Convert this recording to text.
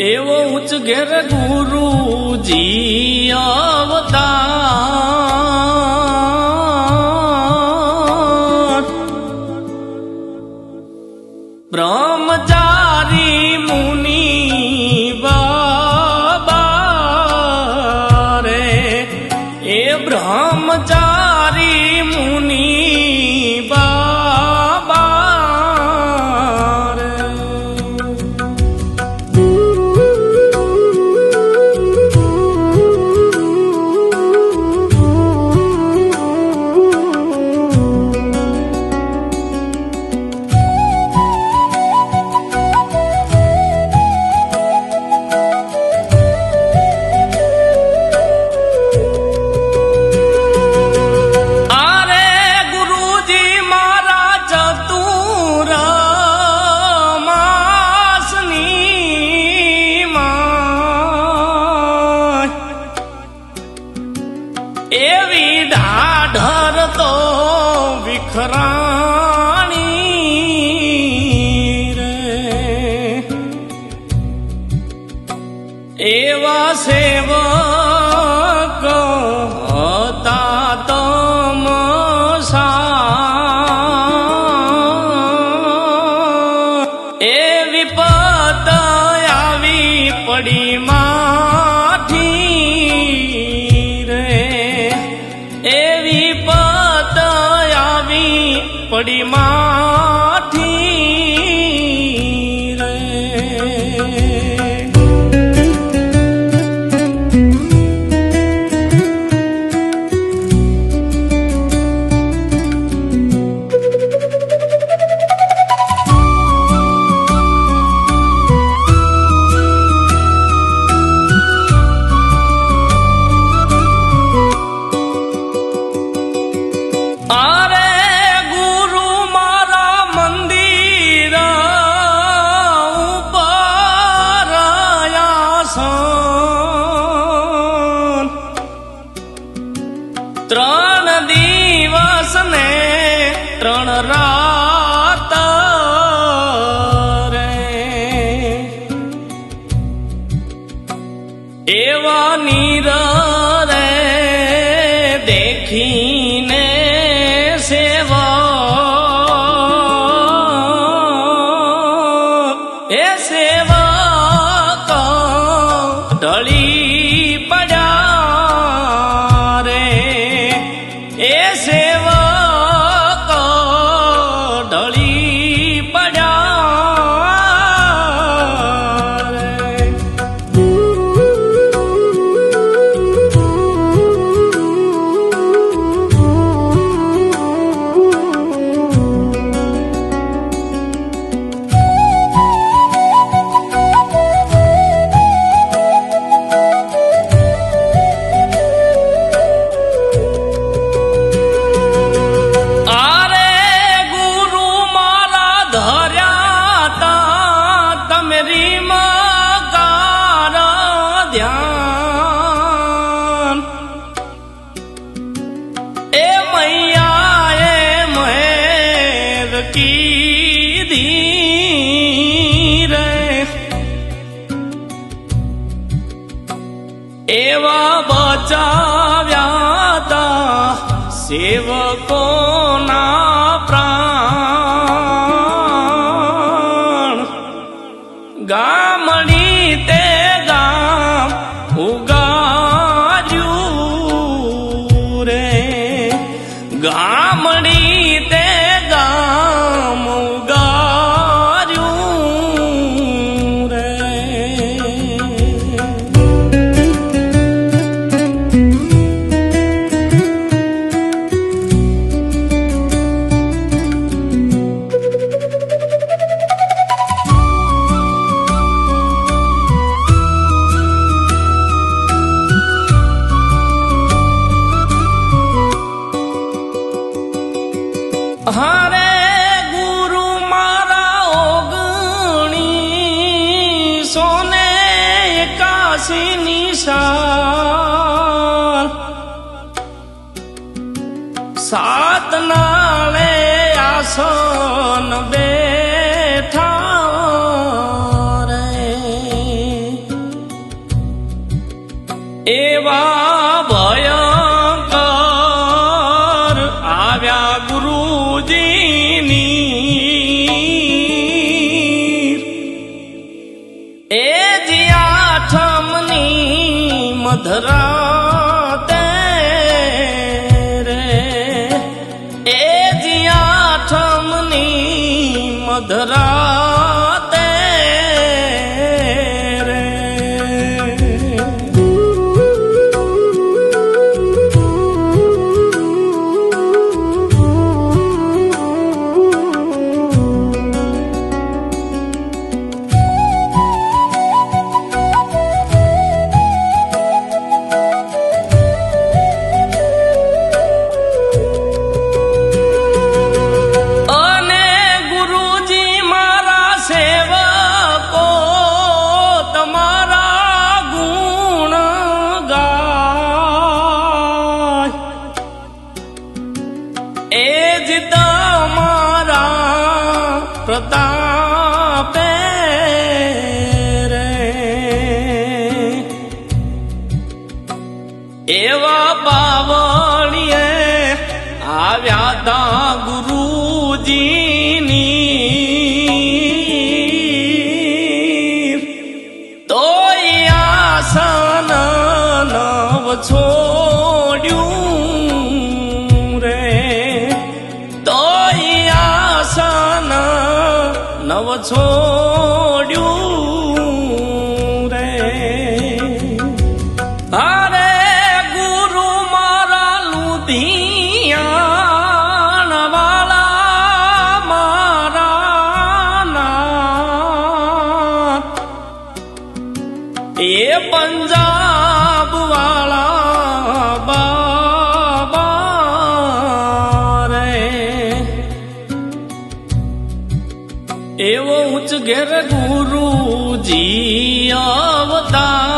એવો ઉચ્ચ ઘેર ગુરુજી અવતાર બ્રહ્મચારી મુનિ બાબા રે એ બ્રહ્મચારી મુનિ એવી ઢાઢર તો વિખરાણી રે એવા સેવક હતા તમસા એ વિપત આવી પડી પડી માઠી રે ત્રણ દિવસ ને ત્રણ રાત રે એવા નીર રે દેખીને સેવક એ સેવક ઢળી પડ્યા રે એ સેવક ઢળી પડ્યા રે ધ્યાન એ મૈયા એ મહેર કીધી રે એવા બચાવ્યા તા સેવકોના પ્રાણ ગામડી તે ગામ ઉગાડ્યું રે ગામડી તે ગામ ઉગાડ્યું રે મધરાતે રે એ જ્યાં ઠમની મધરાતે રે પ્રતાપે રે એવા બાવળીએ આવ્યા તા ગુરુજીની તોય આસન નવ છોડ્યું રે તોય આસન નવ છોડ્યું રે અરે ગુરુ મારા લુધિયાણ વાલા મારા નાથ એ પંજાબ વાળા બાબા રે એવો ઉચ્ચ ઘેર ગુરુજી અવતાર